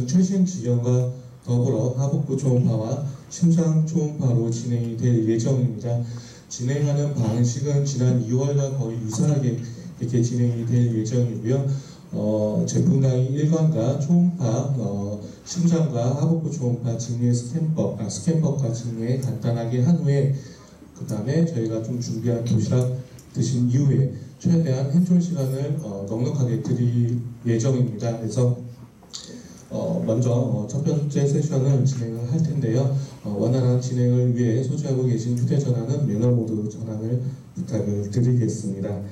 최신 지경과 더불어 하복부 초음파와 심장 초음파로 진행이 될 예정입니다. 진행하는 방식은 지난 2월과 거의 유사하게 이렇게 진행이 될 예정이고요. 제품강의 일관과 초음파, 심장과 하복부 초음파 증례 스캔법과 증례 간단하게 한 후에 그 다음에 저희가 좀 준비한 도시락 드신 이후에 최대한 핸즈온 시간을 넉넉하게 드릴 예정입니다. 그래서 먼저 첫 번째 세션을 진행을 할 텐데요. 원활한 진행을 위해 소지하고 계신 휴대전화는 매너 모드 전환을 부탁을 드리겠습니다.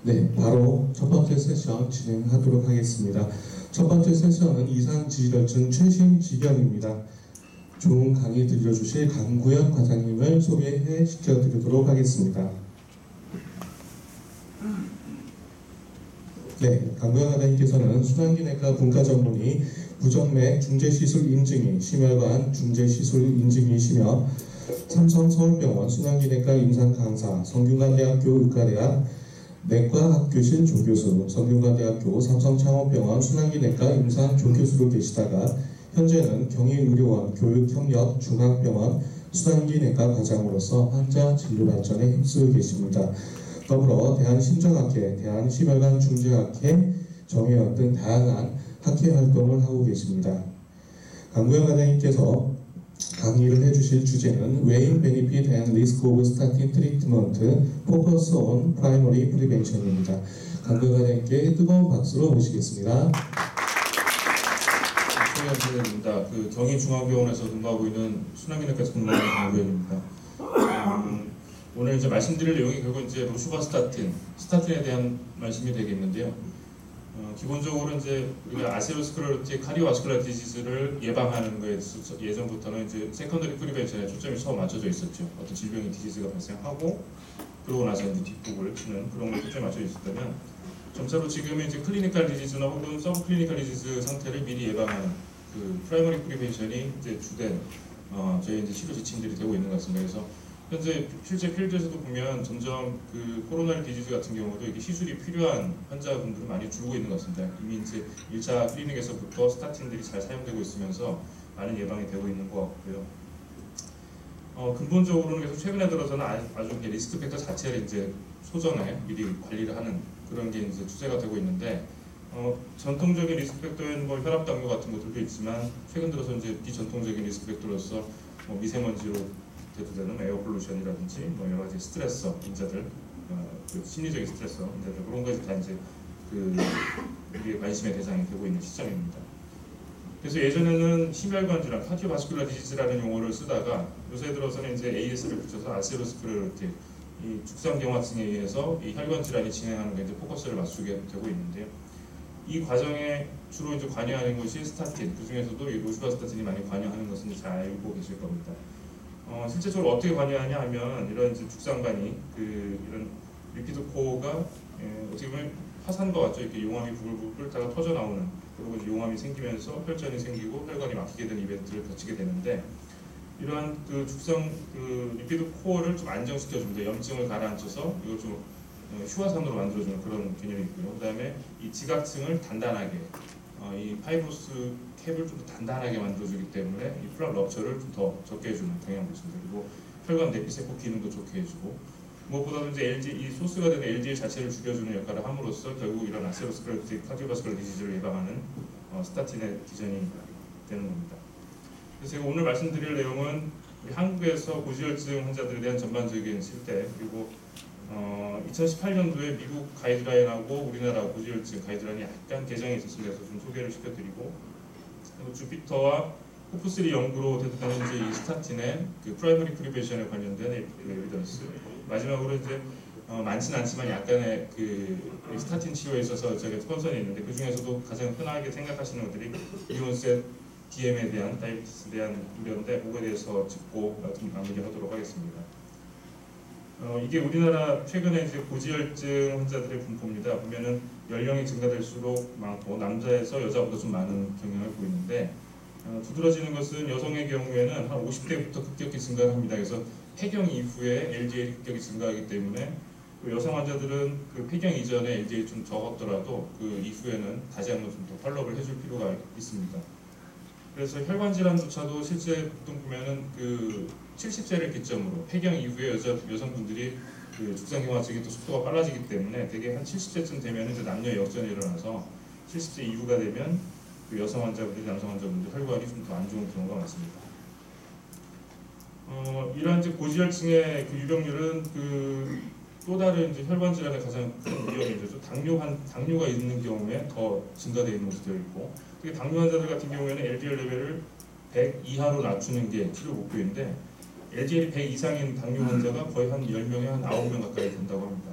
네, 바로 첫 번째 세션 진행하도록 하겠습니다. 첫 번째 세션은 이상지질혈증 최신 지경입니다. 좋은 강의 들려주실 강구현 과장님을 소개해 시켜드리도록 하겠습니다. 네, 강구현 과장님께서는 순환기내과 분과전문의, 부정맥 중재시술 인증이, 심혈관 중재시술 인증이시며 삼성 서울병원 순환기내과 임상강사, 성균관대학교 의과대학 내과학교실 조교수, 성균관대학교 삼성창원병원 순환기내과 임상조교수로 계시다가 현재는 경희의료원 교육협력 중앙병원 순환기내과 과장으로서 환자 진료 발전에 힘쓰고 계십니다. 더불어 대한심장학회, 대한심혈관중재학회, 정회원 등 다양한 학회 활동을 하고 계십니다. 강구현 과장님께서 강의를 해주실 주제는 Weighing Benefit and Risk of Statin Treatment, Focus on Primary Prevention입니다. 강구현 과장님께 뜨거운 박수로 모시겠습니다. 최현 선생님입니다. 경희중앙병원에서 근무하고 있는 순환기내과에서 근무하는 강구현입니다. 오늘 이제 말씀드릴 내용이 결국 이제 로슈바스타틴에 대한 말씀이 되겠는데요. 기본적으로 이제 우리가 아테로스클레로틱 카디오바스큘러 디지즈를 예방하는 거에 예전부터는 이제 세컨더리 프리벤션에 초점이 처음 맞춰져 있었죠. 어떤 질병의 디지즈가 발생하고 그러고 나서 이제 뒷북을 치는 그런 거에 초점이 맞춰져 있었다면 점차로 지금은 이제 클리니컬 디지즈나 혹은 서브 클리니컬 디지즈 상태를 미리 예방하는 그 프라이머리 프리벤션이 이제 주된 저희 이제 치료 지침들이 되고 있는 것 같습니다. 그래서 현재 실제 필드에서도 보면 점점 그 코로나 디지즈 같은 경우도 이게 시술이 필요한 환자분들은 많이 줄고 있는 것 같습니다. 이미 이제 1차 클리닉에서부터 스타틴들이 잘 사용되고 있으면서 많은 예방이 되고 있는 것 같고요. 근본적으로는 계속 최근에 들어서는 아주 리스크 팩터 자체를 이제 소전에 미리 관리를 하는 그런 게 이제 추세가 되고 있는데 전통적인 리스크 팩터에는 뭐 혈압 당뇨 같은 것들도 있지만 최근 들어서 이제 비전통적인 리스크 팩터로서 뭐 미세먼지로 대두되는 에어 pollution이라든지 뭐 여러 가지 스트레서 인자들, 그 심리적인 스트레서 인자들 그런 것이 다 이제 우리의 관심의 대상이 되고 있는 시점입니다. 그래서 예전에는 심혈관 질환, 카디오바스큘러 디지즈라는 용어를 쓰다가 요새 들어서는 이제 AS를 붙여서 아테로스클레로틱, 이 죽상경화증에 의해서 이 혈관 질환이 진행하는 게 이제 포커스를 맞추게 되고 있는데요. 이 과정에 주로 이제 관여하는 것이 스타틴, 그 중에서도 이 로슈바스타틴이 많이 관여하는 것은 잘 알고 계실 겁니다. 실제적으로 어떻게 관여하냐 하면 이런 이제 죽상관이 이런 리피드 코어가 어떻게 보면 화산과 같죠. 이렇게 용암이 부글부글 끓다가 터져 나오는 그리고 이제 용암이 생기면서 혈전이 생기고 혈관이 막히게 되는 이벤트를 거치게 되는데 이러한 죽상 리피드 코어를 좀 안정시켜 줍니다. 염증을 가라앉혀서 이걸 좀 휴화산으로 만들어주는 그런 개념이 있고요. 그다음에 이 지각층을 단단하게 이 파이브로스 캡을 좀 더 단단하게 만들어주기 때문에 이 플락 럽처를 좀 더 적게 해주는 경향도 있습니다. 그리고 혈관 내피세포 기능도 좋게 해주고 무엇보다도 이제 이 소스가 되는 LDL 자체를 죽여주는 역할을 함으로써 결국 이런 아테로스클레로틱 카디오바스큘러 디지즈를 예방하는 스타틴의 기전이 되는 겁니다. 그래서 제가 오늘 말씀드릴 내용은 한국에서 고지혈증 환자들에 대한 전반적인 실태 그리고 2018년도에 미국 가이드라인하고 우리나라 고지혈증 가이드라인이 약간 개정이 있었습니다. 그래서 좀 소개를 시켜드리고 그리고 주피터와 호프3 연구로 대두되는 이제 이 스타틴의 프라이머리 프리벤션에 관련된 에비던스 마지막으로 이제 많지는 않지만 약간의 스타틴 치료에 있어서 저희가 스폰서는 있는데 그 중에서도 가장 흔하게 생각하시는 것들이 이온셋 DM에 대한 다이비티스에 대한 우려인데 그거에 대해서 짚고 좀 마무리하도록 하겠습니다. 이게 우리나라 최근에 이제 고지혈증 환자들의 분포입니다. 보면은 연령이 증가될수록 많고 남자에서 여자보다 좀 많은 경향을 보이는데 두드러지는 것은 여성의 경우에는 한 50대부터 급격히 증가를 합니다. 그래서 폐경 이후에 LDL이 급격히 증가하기 때문에 여성 환자들은 폐경 이전에 LDL이 좀 적었더라도 그 이후에는 다시 한번 좀 더 팔로우를 해줄 필요가 있습니다. 그래서 혈관 질환조차도 실제 보통 보면은 그 70세를 기점으로 폐경 이후에 여성분들이 그 죽상경화증이 또 속도가 빨라지기 때문에 되게 한 70세쯤 되면 이제 남녀 역전이 일어나서 70세 이후가 되면 그 여성 환자분들이 남성 환자분들 혈관이 좀 더 안 좋은 경우가 많습니다. 이러한 이제 고지혈증의 그 유병률은 그 또 다른 이제 혈관 질환의 가장 큰 위험이죠. 당뇨가 있는 경우에 더 증가되어 있는 것으로 되어 있고, 특히 당뇨 환자들 같은 경우에는 LDL 레벨을 100 이하로 낮추는 게 치료 목표인데 LDL이 100 이상인 당뇨 환자가 거의 한 10명에 한 9명 가까이 된다고 합니다.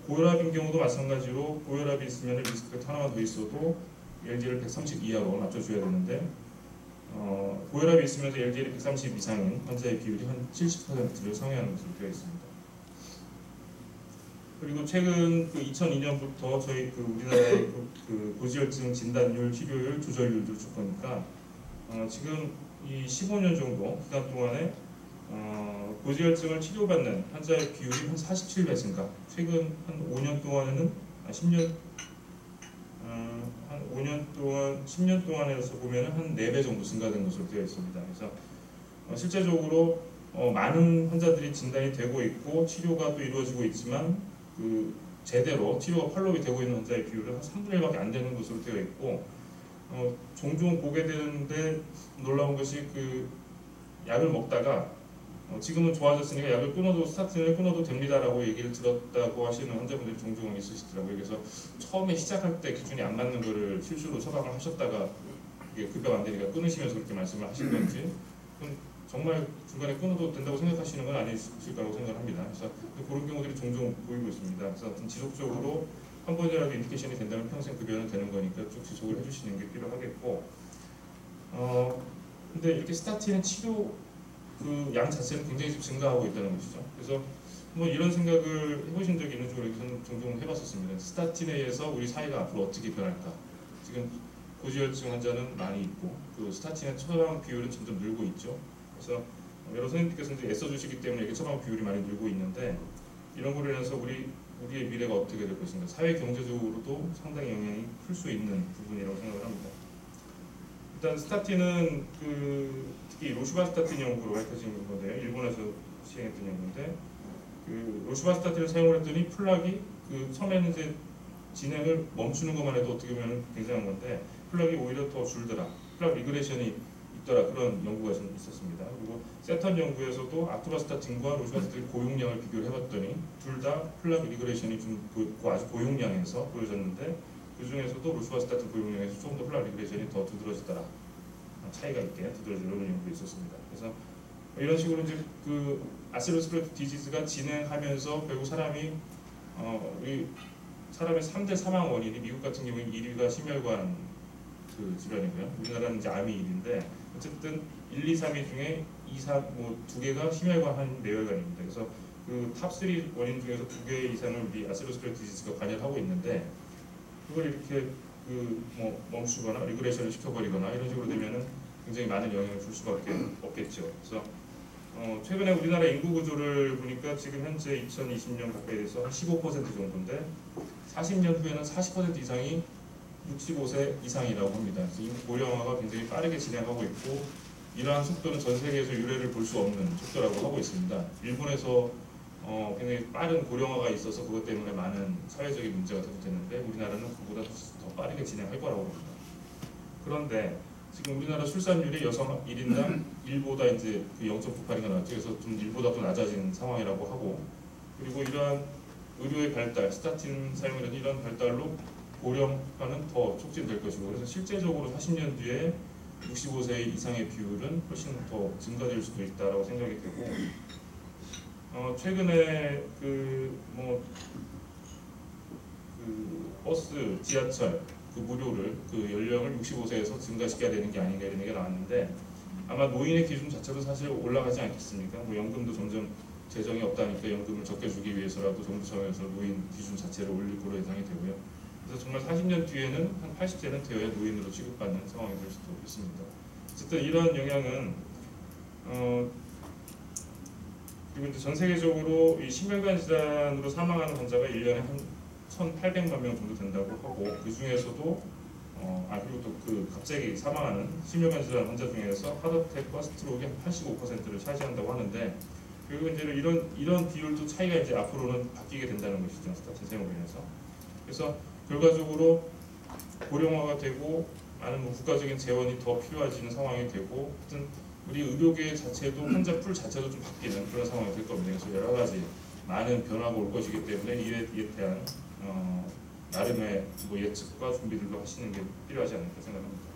고혈압인 경우도 마찬가지로 고혈압이 있으면 리스크가 하나만 더 있어도 LDL을 130 이하로 낮춰줘야 되는데 고혈압이 있으면서 LDL이 130 이상인 환자의 비율이 한 70%를 상회하는 것으로 되어 있습니다. 그리고 최근 그 2002년부터 저희 그 우리나라의 그 고지혈증 진단율, 치료율, 조절률을 쭉 보니까 지금 이 15년 정도 기간 동안에 고지혈증을 치료받는 환자의 비율이 한 47배 증가. 최근 한 5년 동안에는 10년 동안에서 보면은 한 4배 정도 증가된 것으로 되어 있습니다. 그래서 실제적으로 많은 환자들이 진단이 되고 있고 치료가 또 이루어지고 있지만 그 제대로 치료가 팔로우가 되고 있는 환자의 비율은 한 3분의 1밖에 안 되는 것으로 되어 있고 종종 보게 되는데 놀라운 것이 그 약을 먹다가 지금은 좋아졌으니까 약을 끊어도 스타틴을 끊어도 됩니다라고 얘기를 들었다고 하시는 환자분들이 종종 있으시더라고요. 그래서 처음에 시작할 때 기준이 안 맞는 거를 실수로 처방을 하셨다가 이게 급여가 안 되니까 끊으시면서 그렇게 말씀을 하신 건지 정말 중간에 끊어도 된다고 생각하시는 건 아니실 거라고 생각합니다. 그래서 그런 경우들이 종종 보이고 있습니다. 그래서 지속적으로 한 번이라도 인디케이션이 된다면 평생 급여는 되는 거니까 쭉 지속을 해주시는 게 필요하겠고 근데 이렇게 스타틴의 치료 그 양 자체는 굉장히 좀 증가하고 있다는 것이죠. 그래서 뭐 이런 생각을 해보신 적이 있는지 모르겠지만 종종 해봤었습니다. 스타틴에 의해서 우리 사회가 앞으로 어떻게 변할까? 지금 고지혈증 환자는 많이 있고 그 스타틴의 처방 비율은 점점 늘고 있죠. 그래서 여러 선생님께서 이제 애써주시기 때문에 이게 처방 비율이 많이 늘고 있는데 이런 거로 인해서 우리의 미래가 어떻게 될 것인가? 사회 경제적으로도 상당히 영향이 클 수 있는 부분이라고 생각을 합니다. 일단 스타틴은 그 특히 로슈바스타틴 연구로 밝혀진 건데요. 일본에서 시행했던 연구인데 그 로슈바스타틴을 사용을 했더니 플락이 그 처음에는 이제 진행을 멈추는 것만 해도 어떻게 보면 굉장한 건데 플락이 오히려 더 줄더라. 플락 리그레션이 있더라. 그런 연구가 좀 있었습니다. 그리고 세턴 연구에서도 아토바스타틴과 로슈바스타틴 고용량을 비교를 해봤더니 둘 다 플락 리그레션이 좀 아주 고용량에서 보여졌는데 그 중에서도 로슈바스타틴 고용량에서 조금 더 플락 리그레션이 더 두드러지더라. 차이가 있게 두드러지는 연구가 있었습니다. 그래서 이런 식으로 이제 그 아테로스크레로티스 디지즈가 진행하면서 결국 사람이 우리 사람의 3대 사망 원인이 미국 같은 경우는 1위가 심혈관 그 질환이고요. 우리나라는 이제 암이 1위인데 어쨌든 1, 2, 3위 중에 2, 3, 뭐 2개가 심혈관 한 뇌혈관입니다. 그래서 그 탑3 원인 중에서 2개 이상을 우리 아테로스크레로티스 디지즈가 관여를 하고 있는데 그걸 이렇게 그 뭐 멈추거나 리그레이션을 시켜버리거나 이런 식으로 되면은 굉장히 많은 영향을 줄 수밖에 없겠죠. 그래서 최근에 우리나라 인구 구조를 보니까 지금 현재 2020년 가까이 돼서 한 15% 정도인데 40년 후에는 40% 이상이 65세 이상이라고 합니다. 그래서 인구 고령화가 굉장히 빠르게 진행하고 있고 이러한 속도는 전 세계에서 유례를 볼 수 없는 속도라고 하고 있습니다. 일본에서 굉장히 빠른 고령화가 있어서 그것 때문에 많은 사회적인 문제가 계속됐는데 우리나라는 그보다 더 빠르게 진행할 거라고 봅니다. 그런데 지금 우리나라 출산율이 여성 1인당 1보다 이제 그 0.98인가 나왔죠. 그래서 좀 1보다 더 낮아진 상황이라고 하고 그리고 이러한 의료의 발달, 스타틴 사용이라는 이런 발달로 고령화는 더 촉진될 것이고 그래서 실제적으로 40년 뒤에 65세 이상의 비율은 훨씬 더 증가될 수도 있다라고 생각이 되고 최근에 그 버스, 지하철 그 무료를 그 연령을 65세에서 증가시켜야 되는 게 아닌가 이런 얘기가 나왔는데 아마 노인의 기준 자체도 사실 올라가지 않겠습니까? 뭐 연금도 점점 재정이 없다니까 연금을 적게 주기 위해서라도 정부 차원에서 노인 기준 자체를 올릴 거로 예상이 되고요. 그래서 정말 40년 뒤에는 한 80세는 되어야 노인으로 취급받는 상황이 될 수도 있습니다. 어쨌든 이런 영향은 그리고 이제 전 세계적으로 이 심혈관 질환으로 사망하는 환자가 1년에 한 1,800만 명 정도 된다고 하고 그 중에서도 그리고 또 그 갑자기 사망하는 심혈관 질환 환자 중에서 하드어택과 스트로크의 85%를 차지한다고 하는데, 그리고 이제 이런 비율도 차이가 이제 앞으로는 바뀌게 된다는 것이죠, 스타틴 사용으로 인해서. 그래서 결과적으로 고령화가 되고 많은 국가적인 재원이 더 필요해지는 상황이 되고, 하여튼 우리 의료계 자체도 환자 풀 자체도 좀 바뀌는 그런 상황이 될 겁니다. 그래서 여러 가지 많은 변화가 올 것이기 때문에 이에 대한 나름의 예측과 준비들도 하시는 게 필요하지 않을까 생각합니다.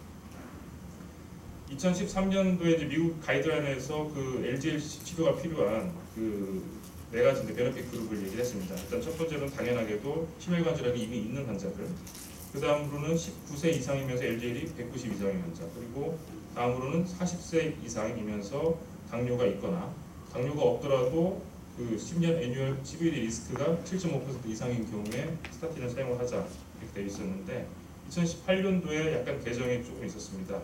2013년도에 이제 미국 가이드라인에서 그 LDL 치료가 필요한 그 네 가지 베네핏 그룹을 얘기를 했습니다. 일단 첫 번째로는 당연하게도 심혈관 질환이 이미 있는 환자들, 그 다음으로는 19세 이상이면서 LDL이 190 이상인 환자, 그리고 다음으로는 40세 이상이면서 당뇨가 있거나 당뇨가 없더라도 그 10년 애뉴얼 CVD 리스크가 7.5% 이상인 경우에 스타틴을 사용을 하자 이렇게 되어 있었는데, 2018년도에 약간 개정이 조금 있었습니다.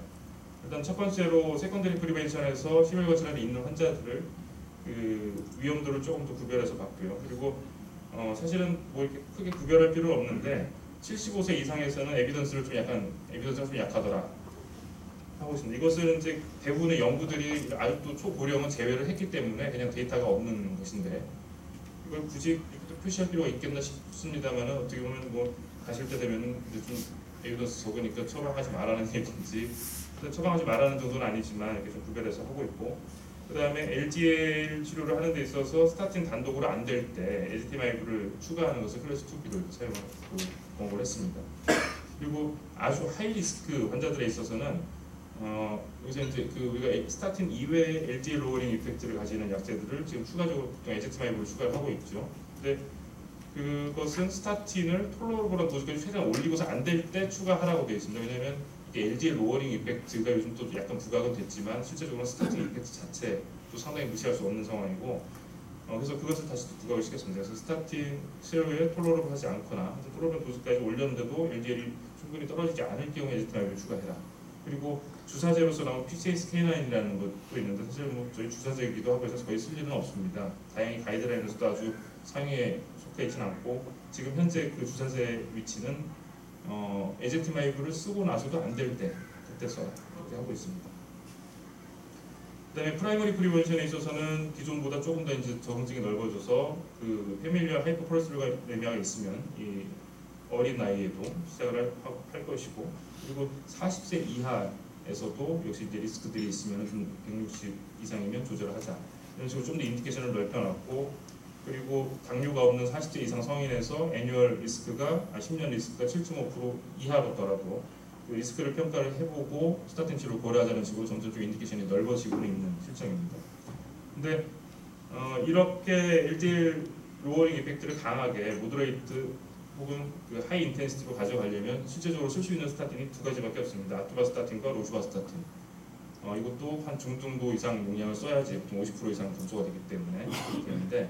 일단 첫 번째로 세컨더리 프리벤션에서 심혈관 질환이 있는 환자들을 그 위험도를 조금 더 구별해서 봤고요. 그리고 사실은 뭐 이렇게 크게 구별할 필요는 없는데 75세 이상에서는 에비던스가 좀 약하더라 하고 있습니다. 이것은 이제 대부분의 연구들이 아직도 초고령은 제외를 했기 때문에 그냥 데이터가 없는 것인데, 이걸 굳이 이렇게 표시할 필요가 있겠나 싶습니다만, 어떻게 보면 뭐 가실 때 되면은 이제 좀 에비던스 적으니까 처방하지 말라는 얘기인지, 처방하지 말라는 정도는 아니지만 이렇게 좀 구별해서 하고 있고, 그 다음에 LDL 치료를 하는 데 있어서 스타틴 단독으로 안 될 때 에지티마이브를 추가하는 것을 클래스 2B로 사용하고 권고를 했습니다. 그리고 아주 하이 리스크 환자들에 있어서는 여기서 이제 우리가 스타틴 이외의 LDL 로어링 이펙트를 가지는 약제들을 지금 추가적으로 보통 에지티마이브를 추가를 하고 있죠. 근데 그것은 스타틴을 톨러러블한 도수까지 최대한 올리고서 안 될 때 추가하라고 되어 있습니다. 왜냐하면 이게 LDL 로어링 이펙트가 요즘 또 약간 부각은 됐지만 실제적으로 스타틴 이펙트 자체도 상당히 무시할 수 없는 상황이고, 그래서 그것을 다시 또 부각을 시켰습니다. 그래서 스타틴 치료에 톨러러블 하지 않거나 톨러러블 도수까지 올렸는데도 LDL이 충분히 떨어지지 않을 경우에 에지티마이브를 추가해라. 그리고 주사제로서 나온 PCSK9이라는 것도 있는데, 사실 뭐 저희 주사제이기도 하고 해서 거의 쓸 일은 없습니다. 다행히 가이드라인에서도 아주 상위에 속해 있지는 않고, 지금 현재 그 주사제 위치는 에제티마이브를 쓰고 나서도 안 될 때 그때 써라 이렇게 하고 있습니다. 그다음에 프라이머리 프리벤션에 있어서는 기존보다 조금 더 이제 적응증이 넓어져서 그 패밀리아 하이퍼콜레스테롤레미아가 있으면 이 어린 나이에도 시작을 할 것이고, 그리고 40세 이하에서도 역시 이제 리스크들이 있으면 160 이상이면 조절을 하자, 이런 식으로 좀 더 인디케이션을 넓혀놨고, 그리고 당뇨가 없는 40세 이상 성인에서 애뉴얼 리스크가 10년 리스크가 7.5% 이하였더라도 그 리스크를 평가를 해보고 스타틴 치료를 고려하자는 식으로 점점 좀 인디케이션이 넓어지고 있는 실정입니다. 근데 이렇게 LDL 로어링 이펙트를 강하게 모더레이트 혹은 그 하이 인텐시티로 가져가려면 실제적으로 쓸 수 있는 스타틴이 두 가지밖에 없습니다. 아토바스타틴과 로슈바스타틴. 이것도 한 중등도 이상 용량을 써야지 보통 50% 이상 검수가 되기 때문에 그렇게 되는데,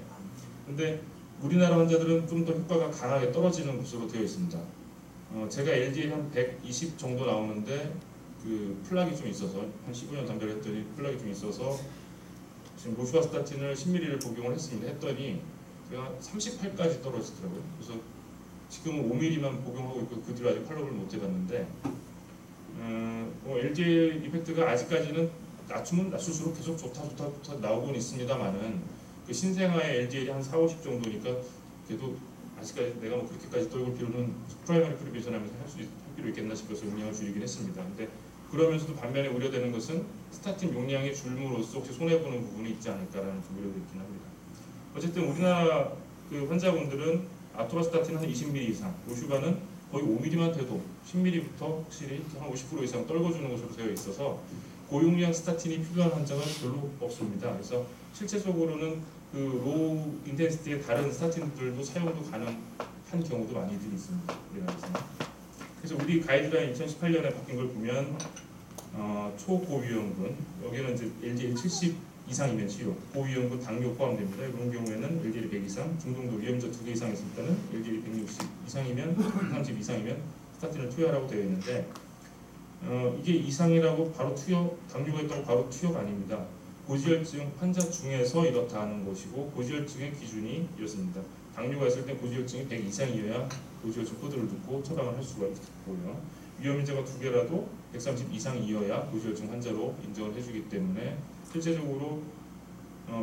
근데 우리나라 환자들은 좀 더 효과가 강하게 떨어지는 것으로 되어 있습니다. 제가 LDL 한 120 정도 나오는데 그 플락이 좀 있어서 한 15년 담배를 했더니 플락이 좀 있어서 지금 로슈바스타틴을 10ml를 복용을 했더니 제가 38까지 떨어지더라고요. 그래서 지금은 5ml만 복용하고 있고 그 뒤로 아직 팔로우를 못 해봤는데, LDL 이펙트가 아직까지는 낮추면 낮출수록 계속 좋다 나오곤 있습니다만은, 그 신생아의 LDL이 한 4, 50 정도니까 그래도 아직까지 내가 뭐 그렇게까지 떨굴 필요는 프라이머리 프리벤션 하면서 할 필요 있겠나 싶어서 용량을 줄이긴 했습니다. 근데 그러면서도 반면에 우려되는 것은 스타틴 용량이 줄므로써 혹시 손해보는 부분이 있지 않을까라는 좀 우려도 있긴 합니다. 어쨌든 우리나라 그 환자분들은 아토바스타틴 한 20ml 이상, 로슈바는 거의 5ml만 돼도 10ml부터 확실히 한 50% 이상 떨궈주는 것으로 되어 있어서 고용량 스타틴이 필요한 환자가 별로 없습니다. 그래서 실제적으로는 그 로우 인텐시티의 다른 스타틴들도 사용도 가능한 경우도 많이들 있습니다. 우리나라에서는. 그래서 우리 가이드라인 2018년에 바뀐 걸 보면 초고위험군, 여기는 이제 LDL 70 이상이면 치료, 고위험군 당뇨 포함됩니다. 이런 경우에는 LDL 100 이상, 중등도 위험자 2개 이상 있을 때는 LDL 160 이상이면 30 이상이면 스타틴을 투여하라고 되어 있는데, 이게 이상이라고 바로 당뇨가 있다고 바로 투여가 아닙니다. 고지혈증 환자 중에서 이렇다 하는 것이고, 고지혈증의 기준이 이렇습니다. 당뇨가 있을 때 고지혈증이 100 이상이어야 고지혈증 코드를 듣고 처방을 할 수가 있고요. 위험 인자가 2개라도 130 이상이어야 고지혈증 환자로 인정을 해주기 때문에 실제적으로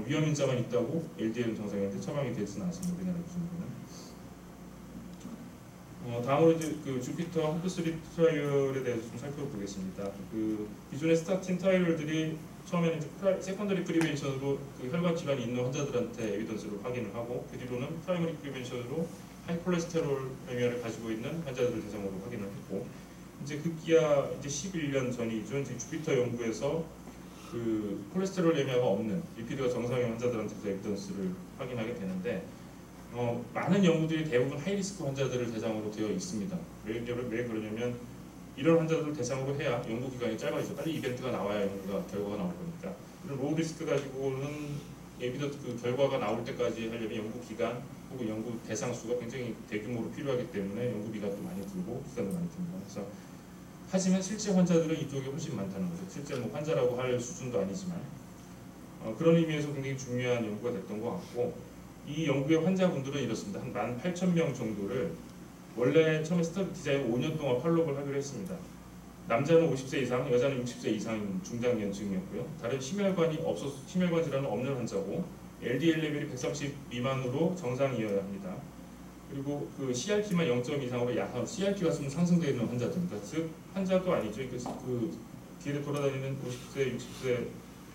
위험 인자만 있다고 LDL 정상인데 처방이 되지는 않습니다. 우리나라 기준으로는. 다음으로 이제 그 주피터 호프3 트라이얼에 대해서 좀 살펴보겠습니다. 그 기존의 스타틴 트라이얼들이 처음에는 이제 세컨더리 프리벤션으로 그 혈관 질환이 있는 환자들한테 에비던스를 확인을 하고 그 뒤로는 프라이머리 프리벤션으로 하이 콜레스테롤레미아를 가지고 있는 환자들을 대상으로 확인을 했고 이제 급기야 이제 11년 전이죠. 이제 주피터 연구에서 그 콜레스테롤레미아가 없는 리피드가 정상인 환자들한테서 에비던스를 확인하게 되는데 많은 연구들이 대부분 하이리스크 환자들을 대상으로 되어 있습니다. 왜 그러냐면 이런 환자들을 대상으로 해야 연구 기간이 짧아지죠. 빨리 이벤트가 나와야 연구가 결과가 나올 거니까. 그런 로우 리스크 가지고는 에비던스 그 결과가 나올 때까지 하려면 연구 기간 혹은 연구 대상 수가 굉장히 대규모로 필요하기 때문에 연구 비가도 많이 들고 기간도 많이 듭니다. 그래서 하지만 실제 환자들은 이쪽이 훨씬 많다는 거죠. 실제 뭐 환자라고 할 수준도 아니지만 그런 의미에서 굉장히 중요한 연구가 됐던 것 같고. 이 연구의 환자분들은 이렇습니다. 한 18,000명 정도를 원래 처음에 스터디 디자인 5년 동안 팔로우를 하기로 했습니다. 남자는 50세 이상, 여자는 60세 이상인 중장년층이었고요. 다른 심혈관 질환은 없는 환자고 LDL 레벨이 130 미만으로 정상이어야 합니다. 그리고 그 CRP만 0점 이상으로 약한 CRP가 좀 상승되어 있는 환자들입니다. 즉 환자도 아니죠. 그 길에 돌아다니는 50세, 60세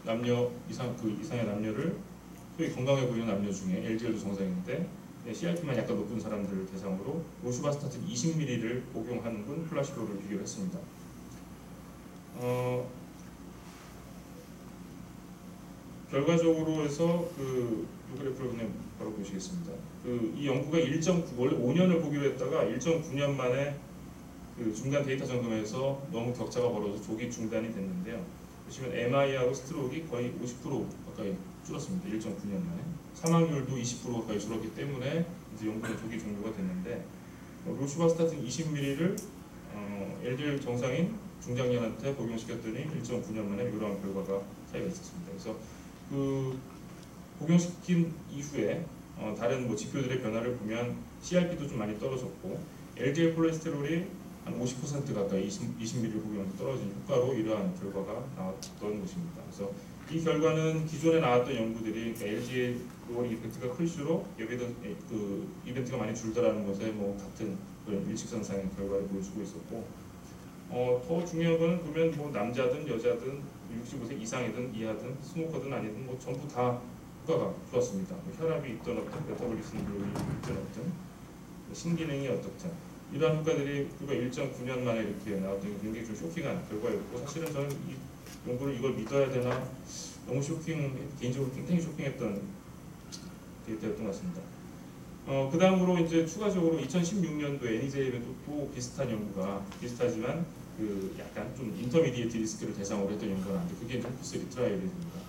남녀 이상의 남녀를 소위 건강해 보이는 남녀 중에 LDL도 정상인데 CRP만 약간 높은 사람들을 대상으로 로슈바스타틴 20ml를 복용하는 분 플라시보를 비교를 했습니다. 결과적으로 해서 이 그래프를 그냥 바로 보시겠습니다. 이 연구가 원래 5년을 보기로 했다가 1.9년 만에 그 중간 데이터 점검에서 너무 격차가 벌어서 조기 중단이 됐는데요. 보시면 MI하고 스트로크가 거의 50% 가까이 줄었습니다. 1.9년 만에. 사망률도 20% 가까이 줄었기 때문에 이제 연구는 조기 종료가 됐는데 로슈바스타틴 20ml를 LDL 정상인 중장년한테 복용시켰더니 1.9년 만에 이러한 결과가 차이가 있었습니다. 그래서 그 복용시킨 이후에 다른 뭐 지표들의 변화를 보면 CRP도 좀 많이 떨어졌고 LDL 콜레스테롤이 한 50% 가까이 20ml 복용해서 떨어진 효과로 이러한 결과가 나왔던 것입니다. 그래서 이 결과는 기존에 나왔던 연구들이 그러니까 LDL 로어링 이펙트가 클수록 이벤트가 많이 줄더라는 것에 뭐 같은 그런 일직선상의 결과를 보여주고 있었고 더 중요한 거는 보면 뭐 남자든 여자든 65세 이상이든 이하든 스모커든 아니든 뭐 전부 다 효과가 좋았습니다. 뭐 혈압이 있든 없든 메타볼리즘이 있든 없든 신기능이 어떻든 이러한 효과들이 불과 1.9년 만에 이렇게 나왔던 게 굉장히 좀 쇼킹한 결과였고 사실은 저는 이 연구를 이걸 믿어야 되나 너무 개인적으로 굉장히 쇼킹했던 데이터였던 것 같습니다. 그 다음으로 이제 추가적으로 2016년도 NEJ에도 또 비슷한 연구가 비슷하지만 그 약간 좀 인터미디에이트 리스크를 대상으로 했던 연구가 나왔는데 그게 이제 호프3 트라이얼이 됩니다.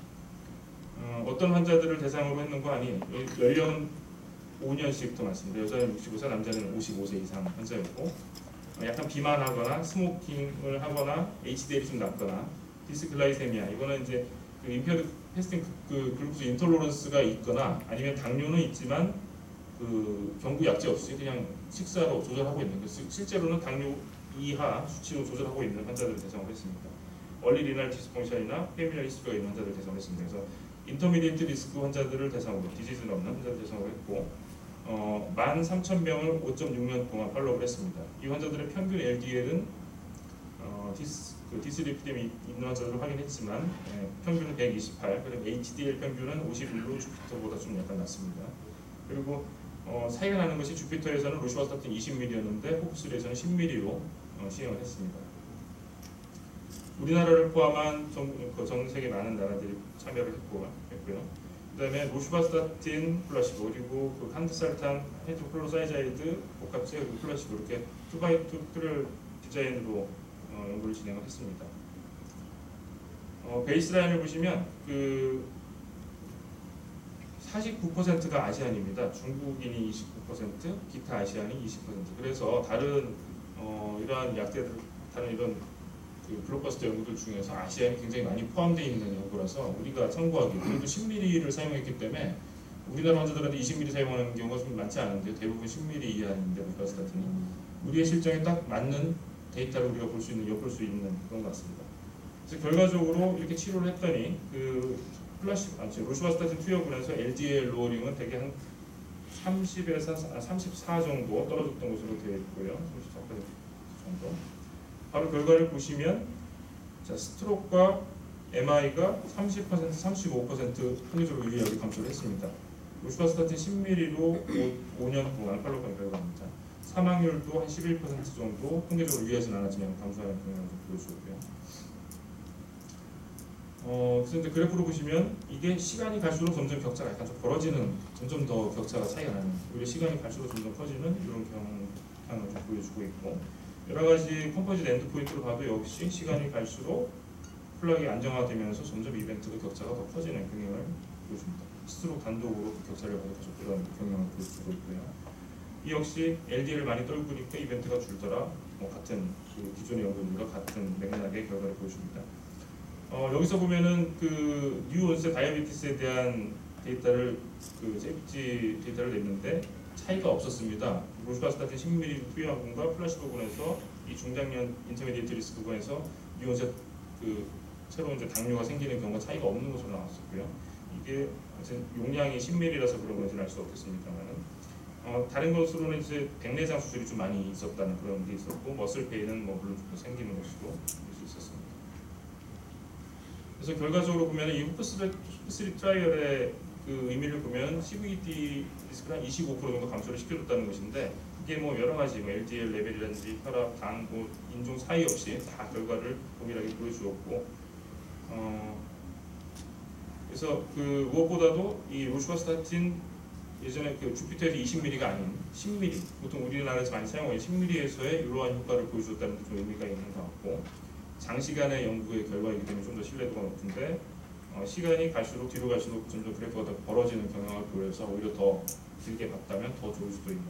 어떤 환자들을 대상으로 했는가 하니 연령은 5년씩 더 많습니다. 여자는 65세, 남자는 55세 이상 환자였고 약간 비만하거나 스모킹을 하거나 HDL이 좀 낮거나 디스글라이세미아 이거는 이제 그 임페어드 패스팅 그 글루코스 인톨러런스가 있거나 아니면 당뇨는 있지만 그 경구 약제 없이 그냥 식사로 조절하고 있는 실제로는 당뇨 이하 수치로 조절하고 있는 환자들을 대상으로 했습니다. 얼리 리날 디스펑션이나 패밀리아 히스토리가 있는 환자들을 대상으로 했습니다. 그래서 인터미디에이트 리스크 환자들을 대상으로 디지즈는 없는 환자들 대상으로 했고 13,000명을 5.6년 동안 팔로우를 했습니다. 이 환자들의 평균 LDL은 디스리피뎀이 있는 환자들을 확인했지만 평균은 128, 그리고 HDL 평균은 51로 주피터보다 좀 약간 낮습니다. 그리고 차이가 나는 것이 주피터에서는 로슈바스타틴 20ml였는데 호프3에서는 10ml로 시행을 했습니다. 우리나라를 포함한 전 세계 많은 나라들이 참여를 했고요. 그다음에 로슈바스타틴 플라시보 그리고 그 칸드살탄 헤드클로사이자이드 복합제 그리고 플라시보 이렇게 2x2를 디자인으로 연구를 진행을 했습니다. 베이스라인을 보시면 그 49%가 아시안입니다. 중국인이 29%, 기타 아시안이 20%. 그래서 다른 이러한 약대들, 다른 이런 그 블록버스터 연구들 중에서 아시안이 굉장히 많이 포함되어 있는 연구라서 우리가 참고하기 그래도 10ml를 사용했기 때문에 우리나라 환자들한테 20ml 사용하는 경우가 좀 많지 않은데 대부분 10ml 이하인데 로슈바스타틴이 우리의 실정에 딱 맞는 데이터를 우리가 볼 수 있는, 엿볼 수 있는 그런 것 같습니다. 그래서 결과적으로 이렇게 치료를 했더니 그 로슈바스타틴 투여군에서 LDL 로어링은 대개 한 30에서 34 정도 떨어졌던 것으로 되어 있고요. 34% 정도. 바로 결과를 보시면 자, 스트로크와 MI가 30%, 35% 통계적으로 유의하게 감소를 했습니다. 로슈바스타틴 10ml로 5년 동안 팔로우한 결과입니다. 사망률도 한 11% 정도 통계적으로 유의하지는 않았지만 감소하는 경향을 좀 보여주었고요. 그래서 이제 그래프로 보시면 이게 시간이 갈수록 점점 격차가 약간 좀 벌어지는, 점점 더 격차가 차이가 나는, 오히려 시간이 갈수록 점점 커지는 이런 경향을 좀 보여주고 있고, 여러 가지 컴포짓 엔드포인트로 봐도 역시 시간이 갈수록 플락이 안정화되면서 점점 이벤트가 격차가 더 커지는 경향을 보여줍니다. 스스로 단독으로 그 격차를 가져가서 그런 경향을 보여주고 있고요. 이 역시 LDL을 많이 떨구니까 이벤트가 줄더라. 같은 그 기존의 연구들과 같은 맥락의 결과를 보여줍니다. 여기서 보면은 그 뉴 온셋 다이아베티스에 대한 데이터를 그 세이프티 데이터를 냈는데 차이가 없었습니다. 로슈바스타틴 10ml 투여군과 플라시보군에서 이 중장년 인터미디에이트 리스크군에서 뉴 온셋 그 새로운 이제 당뇨가 생기는 경우가 차이가 없는 것으로 나왔었고요. 이게 용량이 10ml라서 그런 건지는 알 수 없겠습니다만은 다른 것으로는 이제 백내장 수술이 좀 많이 있었다는 그런 게 있었고, 머슬 페인은 뭐 물론 좀 생기는 것으로 볼 수 있었습니다. 그래서 결과적으로 보면 이 후프3 트라이얼의 그 의미를 보면 CVD 리스크를 한 25% 정도 감소를 시켜줬다는 것인데, 이게 뭐 여러 가지 뭐 LDL 레벨이라든지 혈압, 당, 뭐 인종 사이 없이 다 결과를 동일하게 보여주었고, 그래서 그 무엇보다도 이 로슈바스타틴 예전에 그 주피터에서 20ml가 아닌 10ml, 보통 우리나라에서 많이 사용하는 10ml에서의 이러한 효과를 보여줬다는 게 좀 의미가 있는 것 같고, 장시간의 연구의 결과이기 때문에 좀 더 신뢰도가 높은데, 시간이 갈수록 뒤로 갈수록 점점 그래프가 더 벌어지는 경향을 보여서 오히려 더 길게 봤다면 더 좋을 수도 있는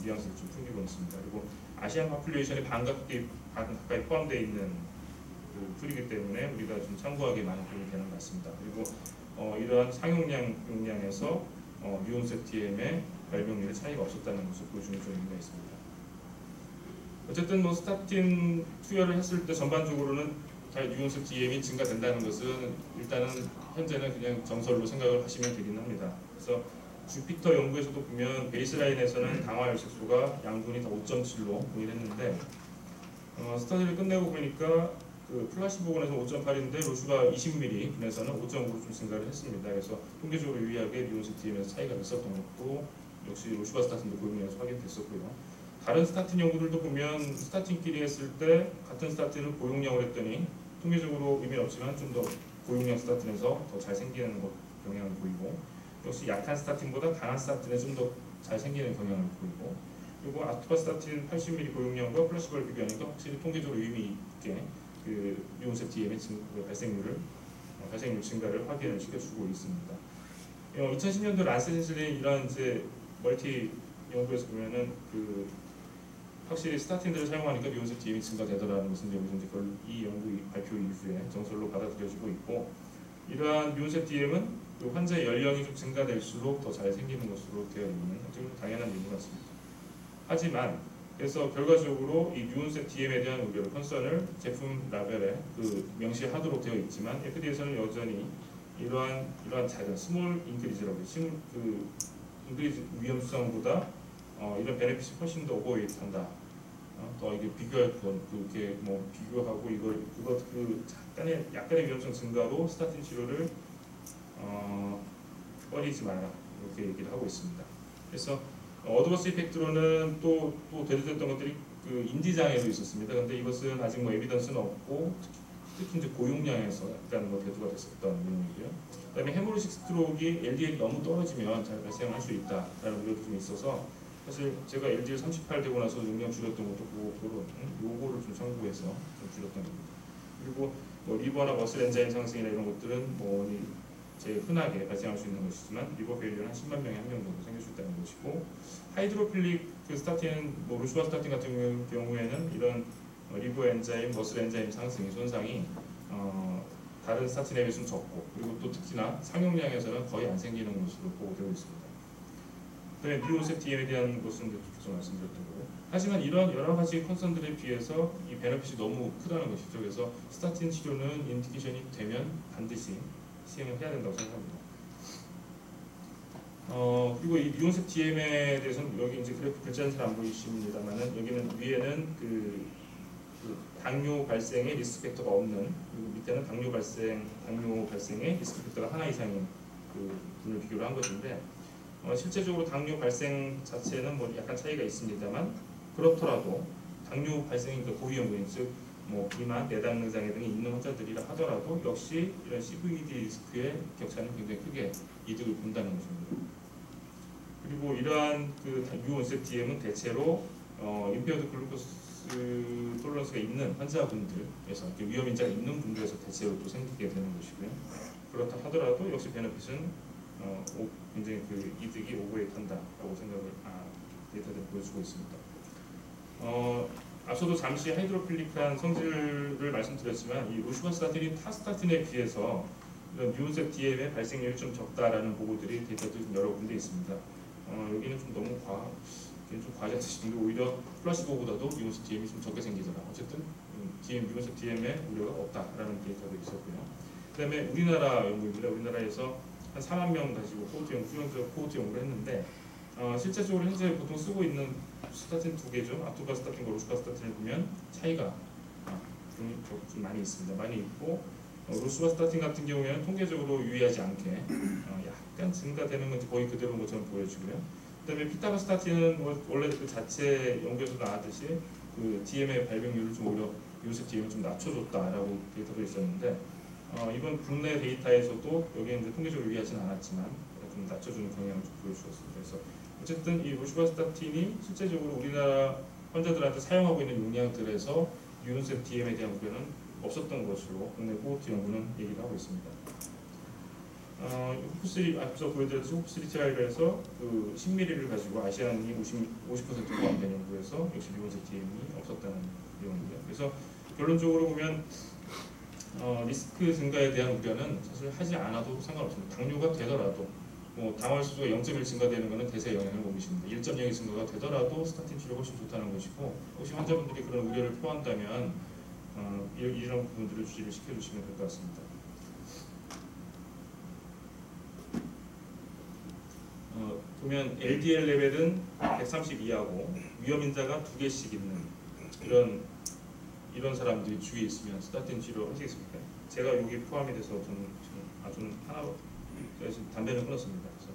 뉘앙스를 좀 풍기고 있습니다. 그리고 아시안 파퓰레이션이 반 가까이 포함되어 있는 그 풀이기 때문에 우리가 좀 참고하기 많은 도움이 되는 것 같습니다. 그리고 이러한 상용량에서 뉴온셋 DM의 발병률에 차이가 없었다는 것을 보여주는 좀 의미가 있습니다. 어쨌든 뭐 스타틴 투여를 했을 때 전반적으로는 뉴온셋 DM이 증가된다는 것은 일단은 현재는 그냥 정설로 생각을 하시면 되긴 합니다. 그래서 주피터 연구에서도 보면 베이스라인에서는 당화혈색소가 양분이 다 5.7로 보이했는데 스터디를 끝내고 보니까 그 플라시보군에서 5.8인데 로슈가 20ml 분에서는 5.5로 좀 증가를 했습니다. 그래서 통계적으로 유의하게 뉴온셋 DM에서 차이가 있었던 것도 역시 로슈바스타틴도 고용량에서 확인됐었고요. 다른 스타틴 연구들도 보면 스타틴끼리 했을 때 같은 스타틴을 고용량을 했더니 통계적으로 의미는 없지만 좀 더 고용량 스타틴에서 더 잘 생기는 것 경향을 보이고, 역시 약한 스타틴보다 강한 스타틴에 좀 더 잘 생기는 경향을 보이고, 그리고 아토바스타틴 80ml 고용량과 플라시보를 비교하니까 확실히 통계적으로 의미 있게 그 뉴온셋 DM의 발생률 증가를 확인을 시켜주고 있습니다. 2010년도 란셋에서 이런 이제 멀티 연구에서 보면은 그 확실히 스타틴들을 사용하니까 뉴온셋 DM이 증가되더라는 것은 여기서 이제 이 연구 발표 이후에 정설로 받아들여지고 있고, 이러한 뉴온셋 DM은 그 환자의 연령이 좀 증가될수록 더 잘 생기는 것으로 되어 있는 좀 당연한 이유 같습니다. 하지만 그래서 결과적으로 이 뉴온셋 DM에 대한 우려를 컨선을 제품 라벨에 그 명시하도록 되어 있지만 FDA에서는 여전히 이러한 작은 스몰 인크리즈라고 그 인크리즈 위험 수상보다 이런 베네핏이 훨씬 더 오버웨이트한다. 또 이게 비교할 그게 뭐 비교하고 그 약간의 위험성 증가로 스타틴 치료를 꺼리지 마라 이렇게 얘기를 하고 있습니다. 그래서 어드버스 이펙트로는 또 대두됐던 것들이 그 인지 장애도 있었습니다. 근데 이것은 아직 뭐 에비던스는 없고 특히 이제 고용량에서 약간 뭐 대두가 됐었던 내용이고요. 그다음에 헤모리식 스트로크가 LDL이 너무 떨어지면 잘 발생할 수 있다라는 우려도 좀 있어서, 사실 제가 LDL 38 되고 나서 용량 줄였던 것도 요거를 좀 참고해서 좀 줄였던 겁니다. 그리고 뭐 리버나 머슬 엔자임 상승이나 이런 것들은 뭐 제일 흔하게 발생할 수 있는 것이지만 리버 페일리어는 한 10만 명에 한 명 정도 생길 수 있다는 것이고, 하이드로필릭 그 스타틴, 뭐 로슈바스타틴 같은 경우에는 이런 리버 엔자임, 머슬 엔자임 상승, 손상이 다른 스타틴에 비해서는 적고, 그리고 또 특히나 상용량에서는 거의 안 생기는 것으로 보고되고 있습니다. 그다음에 미온셉 DM에 대한 것은 이제 좀 말씀드렸던 거고. 하지만 이런 여러 가지 컨선들에 비해서 이 베네핏이 너무 크다는 것이죠. 그래서 스타틴 치료는 인디케이션이 되면 반드시 시행을 해야 된다고 생각합니다. 그리고 이 미온셉 DM에 대해서는 여기 이제 그래프 글자는 잘 안 보이십니다만은 여기는 위에는 그 당뇨 발생의 리스크 팩터가 없는, 그리고 밑에는 당뇨 발생의 리스크 팩터가 하나 이상인 그 분을 비교를 한 것인데, 실제적으로 당뇨 발생 자체는 뭐 약간 차이가 있습니다만, 그렇더라도 당뇨 발생이 고위험군, 즉 뭐 비만, 내당 능장애 등이 있는 환자들이라 하더라도 역시 이런 CVD 리스크의 격차는 굉장히 크게 이득을 본다는 것입니다. 그리고 이러한 그 미온셉 DM은 대체로 임페어드 글루코스 톨러런스가 있는 환자분들에서, 위험 인자가 있는 분들에서 대체로 또 생기게 되는 것이고요. 그렇다 하더라도 역시 베네핏은 굉장히 그 이득이 오버웨이트한다라고 생각을 데이터들이 보여주고 있습니다. 앞서도 잠시 하이드로필릭한 성질을 말씀드렸지만, 이 로슈바스타틴이 타스타틴에 비해서 이런 미온셉 DM의 발생률이 좀 적다라는 보고들이 데이터들이 여러 군데 있습니다. 여기는 좀 너무 좀 과장되시는 게, 오히려 플라시보보다도 미온셉 DM이 좀 적게 생기더라. 어쨌든 미온셉 DM의 우려가 없다라는 데이터도 있었고요. 그다음에 우리나라 연구입니다. 우리나라에서 한 4만 명 가지고 수용적 코호트 연구를 했는데, 실제적으로 현재 보통 쓰고 있는 스타틴 두 개죠. 아토바스타틴과 로슈바스타틴을 보면 차이가 좀 많이 있습니다. 많이 있고, 로슈바스타틴 같은 경우에는 통계적으로 유의하지 않게 약간 증가되는 건지 거의 그대로인 것처럼 보여지고요. 그다음에 피타바스타틴은 원래 그 자체 연구에서 나왔듯이 그 DM의 발병률을 좀 오히려 미온셉 DM을 좀 낮춰줬다라고 데이터도 있었는데, 이번 국내 데이터에서도 여기에 이제 통계적으로 유의하지는 않았지만 좀 낮춰주는 경향을 좀 보여주었습니다. 그래서 어쨌든 이 로슈바스타틴이 실제적으로 우리나라 환자들한테 사용하고 있는 용량들에서 미온셉 DM에 대한 우려는 없었던 것으로 국내 코호트 연구는 얘기를 하고 있습니다. 호프3 앞서 보여드렸듯이 호프3 트라이얼에서 그 10ml를 가지고 아시안이 50%가 안 되는 연구에서 역시 미온셉 DM이 없었다는 내용이고요. 그래서 결론적으로 보면 리스크 증가에 대한 우려는 사실 하지 않아도 상관없습니다. 당뇨가 되더라도 당활수가 0.1 증가되는 것은 대세에 영향을 못 미칩니다. 1.0이 증가가 되더라도 스타틴 치료가 훨씬 좋다는 것이고, 혹시 환자분들이 그런 우려를 표한다면 이런 부분들을 주의를 시켜주시면 될 것 같습니다. 보면 LDL 레벨은 130 이하고 위험 인자가 2개씩 있는 이런 사람들이 주위에 있으면 스타틴 치료 하시겠습니까? 제가 여기 포함이 돼서 저는 지금 담배는 끊었습니다. 그래서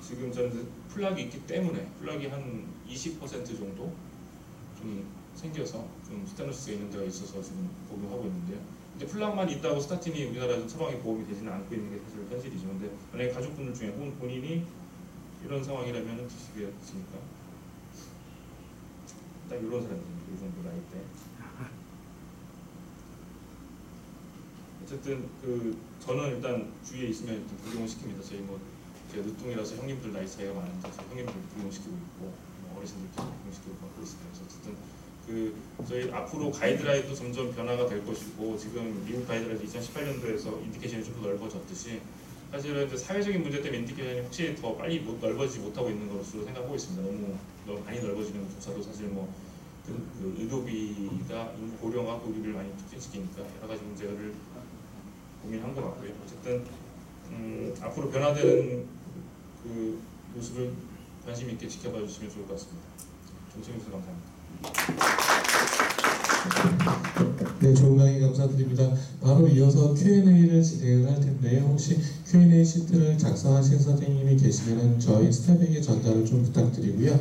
지금 저는 플락이 있기 때문에, 플락이 한 20% 정도 좀 생겨서 좀 스테노시스가 있는 데가 있어서 지금 복용하고 있는데요. 근데 플락만 있다고 스타틴이 우리나라에서 처방에 보험이 되지는 않고 있는 게 사실 현실이죠. 근데 만약에 가족분들 중에 혹은 본인이 이런 상황이라면 드시겠습니까? 딱 이런 사람들입니다. 이 정도 나이 때. 어쨌든 저는 일단 주위에 있으면 복용을 시킵니다. 제가 늦둥이라서 형님들 나이 차이가 많은데 형님들 복용시키고 있고, 어르신들도 복용시키고 받고 있습니다. 그래서 어쨌든 저희 앞으로 가이드라인도 점점 변화가 될 것이고, 지금 미국 가이드라인 2018년도에서 인디케이션이 좀 더 넓어졌듯이 사실은 이제 사회적인 문제 때문에 인디케이션이 확실히 더 빨리 넓어지지 못하고 있는 것으로 생각하고 있습니다. 너무 많이 넓어지는 것조차도 사실 그 의료비가 인구 고령화가 우리를 많이 촉진시키니까 여러 가지 문제를 고민한 것 같고요. 어쨌든 앞으로 변화되는 그 모습을 관심 있게 지켜봐 주시면 좋을 것 같습니다. 정청희 교수 감사합니다. 네, 좋은 강의 감사드립니다. 바로 이어서 Q&A를 진행을 할 텐데요. 혹시 Q&A 시트를 작성하신 선생님이 계시면 저희 스태프에게 전달을 좀 부탁드리고요.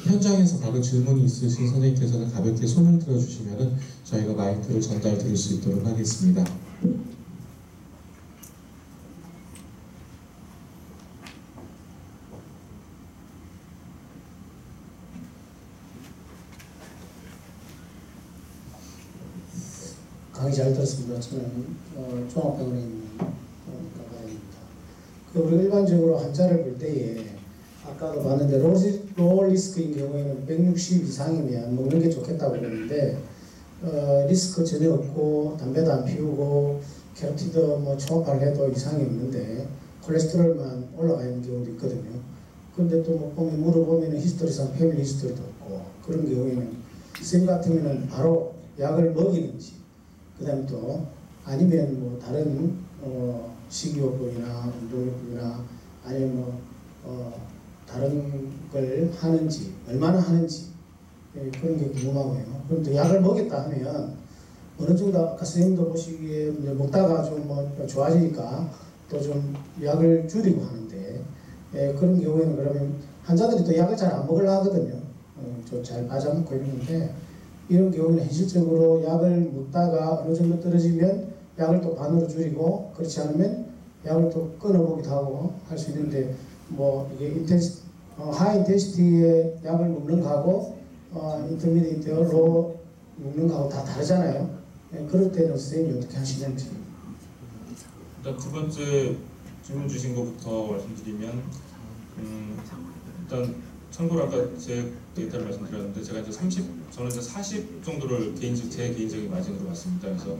현장에서 바로 질문이 있으신 선생님께서는 가볍게 손을 들어주시면 저희가 마이크를 전달 드릴 수 있도록 하겠습니다. 강의 잘 들었습니다. 저는 종합병원에 있는 과장입니다. 우리 일반적으로 환자를 볼 때에 아까도 봤는데 로우 리스크인 경우에는 160 이상이면 먹는 게 좋겠다고 그랬는데 리스크 전혀 없고 담배도 안 피우고 캐로티드 초음파를 해도 이상이 없는데 콜레스테롤만 올라가 있는 경우도 있거든요. 근데 또 뭐 보면 물어보면 히스토리상 패밀리 히스토리도 없고 그런 경우에는 선생님 같으면은 바로 약을 먹이는지 그다음에 또 아니면 뭐 다른 식이요법이나 운동요법이나 아니면 다른 걸 하는지 얼마나 하는지 그런 게 궁금하고요. 그럼 또 약을 먹였다 하면 어느 정도 아까 선생님도 보시기에 먹다가 좀 뭐 좋아지니까 또 좀 약을 줄이고 하는데 그런 경우에는 그러면 환자들이 또 약을 잘 안 먹으려 하거든요. 좀 잘 맞아먹고 있는데 이런 경우는 현실적으로 약을 먹다가 어느 정도 떨어지면 약을 또 반으로 줄이고 그렇지 않으면 약을 또 끊어보기도 하고 할 수 있는데 뭐 이게 하이 인텐시티의 약을 먹는 거하고 인터미디에이트로 먹는 거하고 다 다르잖아요. 그럴 때는 선생님이 어떻게 하시는지. 일단 두 번째 질문 주신 것부터 말씀드리면 일단 참고로 아까 제 데이터를 말씀드렸는데 제가 이제 저는 이제 40 정도를 제 개인적인 마진으로 봤습니다. 그래서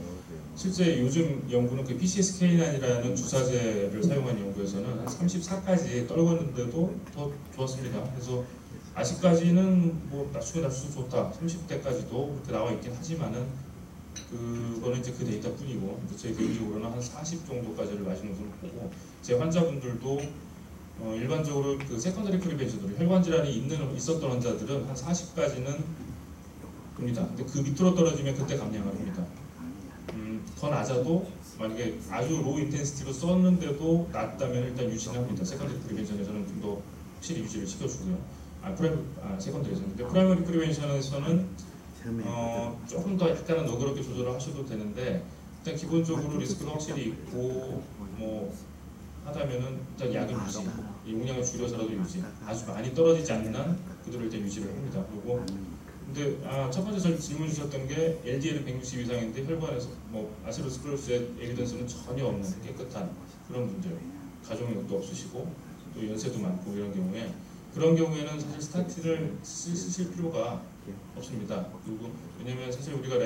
실제 요즘 연구는 그 PCSK9이라는 주사제를 사용한 연구에서는 한 34까지 떨궜는데도 더 좋았습니다. 그래서 아직까지는 뭐 낮추고 좋다, 30대까지도 그렇게 나와 있긴 하지만은 그거는 이제 그 데이터뿐이고 제 개인적으로는 한 40 정도까지를 마시는 것으로 보고 제 환자분들도 일반적으로 그 세컨더리 프리벤션으로 혈관 질환이 있었던 환자들은 한 40까지는 봅니다. 근데 그 밑으로 떨어지면 그때 감량을 합니다. 더 낮아도 만약에 아주 로우 인텐시티로 썼는데도 낮다면 일단 유지는 합니다. 세컨더리 프리벤션에서는 좀 더 확실히 유지를 시켜주고요. 세컨더리에서는. 근데 프라이머리 프리벤션에서는 조금 더 약간은 너그럽게 조절을 하셔도 되는데 일단 기본적으로 리스크가 확실히 있고 뭐 하다면은 일단 약을 유지, 용량을 줄여서라도 유지, 아주 많이 떨어지지 않는 한 그대로 일단 유지를 합니다. 그리고 근데 첫 번째 질문 주셨던 게 LDL은 160 이상인데 혈관에서 뭐 아테로스클로로스의 에비던스는 전혀 없는 깨끗한 그런 분들, 가족력도 없으시고 또 연세도 많고 이런 경우에 그런 경우에는 사실 스타틴을 쓰실 필요가 없습니다. 그리고 왜냐면 사실 우리가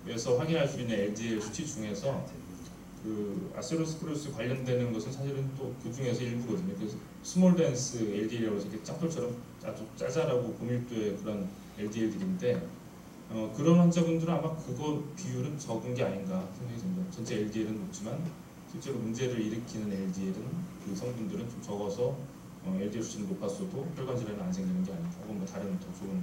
랩에서 확인할 수 있는 LDL 수치 중에서 그 아테로스클로로스 관련되는 것은 사실은 또 그 중에서 일부거든요. 그래서 스몰 댄스 LDL이라고 해서 이렇게 짝돌처럼 아주 짜잘하고 고밀도의 그런 LDL들인데 그런 환자분들은 아마 그거 비율은 적은 게 아닌가 생각이 듭니다. 전체 LDL은 높지만 실제로 문제를 일으키는 LDL은 그 성분들은 좀 적어서 LDL 수치는 높았어도 혈관 질환은 안 생기는 게 아닌가. 혹은 뭐 다른 더 좋은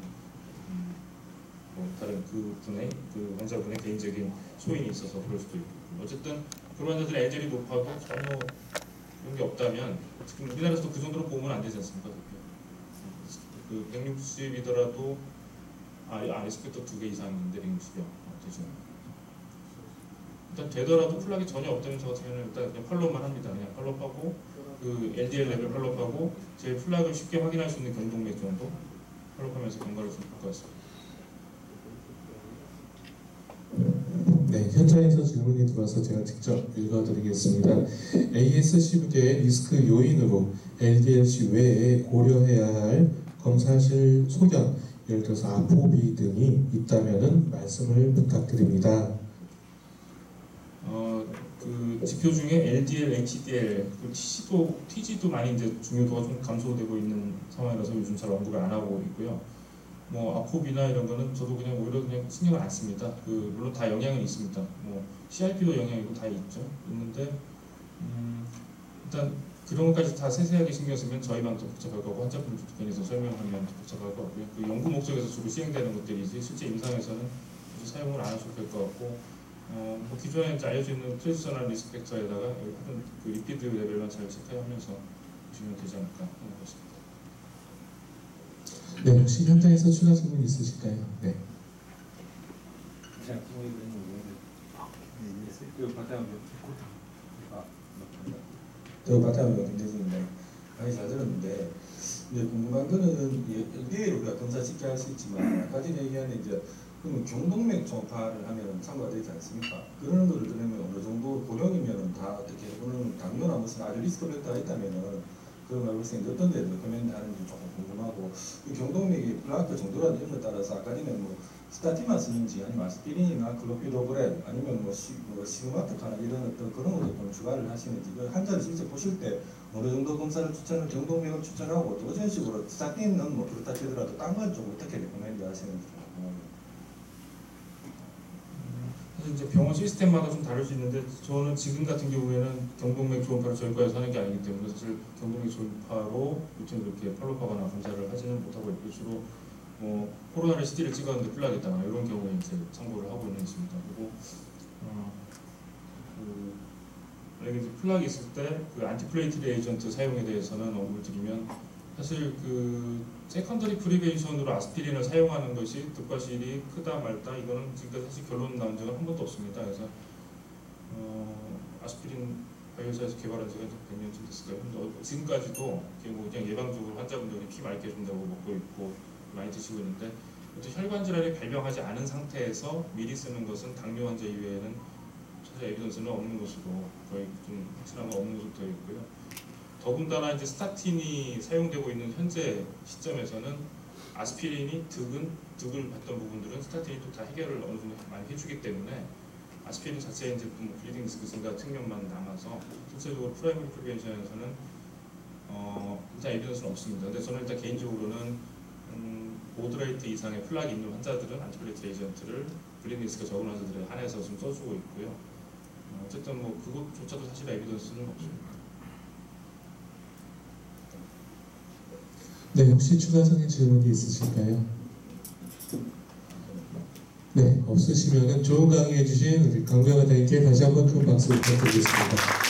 다른 그 환자분의 개인적인 소인이 있어서 그럴 수도 있고 어쨌든 그런 환자들 LDL이 높아도 전혀 그런 게 없다면 지금 우리나라에서도 그 정도로 보면 안 되지 않습니까? 그 160이더라도 리스펙터 2개 이상인데 160이요. 되죠. 일단 되더라도 플락이 전혀 없다면 저 같은 경우는 일단 그냥 팔로우만 합니다. 그냥 팔로우하고 그 LDL 레벨 팔로우하고 제 플락을 쉽게 확인할 수 있는 경동맥 정도 팔로우하면서 경과를 좀 볼 것 같습니다. 네, 현장에서 질문이 들어와서 제가 직접 읽어드리겠습니다. ASCV계의 리스크 요인으로 LDLC 외에 고려해야 할 검사실 소견, 예를 들어서 아포비 등이 있다면 말씀을 부탁드립니다. 그 지표 중에 LDL, HDL, 그 TG도 많이 이제 중요도가 좀 감소되고 있는 상황이라서 요즘 잘 연구를 안 하고 있고요. 뭐 아포비나 이런 거는 저도 그냥 오히려 그냥 신경을 안 씁니다. 물론 다 영향은 있습니다. 뭐 CRP도 영향이고 다 있는데 일단 그런 것까지 다 세세하게 신경 쓰면 저희만 더 복잡할 거고 환자분 주변에서 설명하면 더 복잡할 것 같고요. 그 연구 목적에서 주로 시행되는 것들이지 실제 임상에서는 사용을 안 하셔도 될 것 같고 뭐 기존에 이제 알려져 있는 트랜지셔널 리스크 팩터에다가 하여튼 그 리피드 레벨만 잘 체크하면서 보시면 되지 않을까 생각합니다. 네, 혹시 현장에서 추가 질문 있으실까요? 네. 바탕으로 굉장히 많이 잘 들었는데 이제 궁금한 거는 LDL을 우리가 검사 쉽게 할 수 있지만 아까 전에 얘기하는 이제 그러면 경동맥 초음파를 하면 참고가 되지 않습니까? 그런 거를 들으면 어느 정도 고령이면 다 어떻게 그런 당뇨나 무슨 아주 리스크 팩터가 있다면은 그런 걸 볼수 있는데 어떤 데를 레코멘드 하는지 조금 궁금하고 이 경동맥이 플라크 정도라는 이런 것 따라서 아까 전에 뭐 스타틴만 쓰는지 아니면 아스피린이나 클로피도그렐 아니면 시그마트카나 이런 어떤 그런 것도 좀 추가를 하시는지 그 환자를 실제 보실 때 어느 정도 검사를 추천을 경동맥을 추천하고 또 어떤 식으로 스타틴은 뭐 그렇다 치더라도 딴 건 좀 어떻게 레코멘드 하시는지 사실 이제 병원 시스템마다 좀 다를 수 있는데 저는 지금 같은 경우에는 경동맥 초음파를 저희과에서 하는 게 아니기 때문에 사실 경동맥 초음파로 루틴 이렇게 팔로우하거나 검사를 하지는 못하고 있고 주로 뭐 코로나를 CT를 찍었는데 플락이 있다거나 이런 경우에 이제 참고를 하고 있는 있습니다. 그리고 만약에 이제 플락이 있을 때 그 안티플레이티드 에이전트 사용에 대해서는 언급을 드리면 사실 그 세컨더리 프리벤션으로 아스피린을 사용하는 것이 득과실이 크다 말다 이거는 지금까지 사실 결론 나온 적은 한 번도 없습니다. 그래서 아스피린 바이오사에서 개발한 지가 100년쯤 됐을까요? 근데 지금까지도 그냥 예방적으로 환자분들이 피 맑게 해준다고 먹고 있고 많이 드시고 있는데 또 혈관 질환이 발병하지 않은 상태에서 미리 쓰는 것은 당뇨 환자 이외에는 사실 에비던스는 없는 것으로 거의 좀 확실한 건 없는 것으로 되어 있고요. 더군다나 이제 스타틴이 사용되고 있는 현재 시점에서는 아스피린이 득을 받던 부분들은 스타틴이 또 다 해결을 어느 정도 많이 해주기 때문에 아스피린 자체의 이제 블리딩 리스크 증가 측면만 남아서 실질적으로 프라이머리 프리벤션에서는 일단 에비던스는 없습니다. 근데 저는 일단 개인적으로는 모드레이트 이상의 플락이 있는 환자들은 안티플레이트 에이전트를 블리딩 리스크가 적은 환자들에 한해서 좀 써주고 있고요. 어쨌든 뭐 그것조차도 사실 에비던스는 없습니다. 네, 혹시 추가적인 질문이 있으실까요? 네, 없으시면은 좋은 강의해 주신 우리 강병환 대님께 다시 한번 큰 박수 부탁드리겠습니다.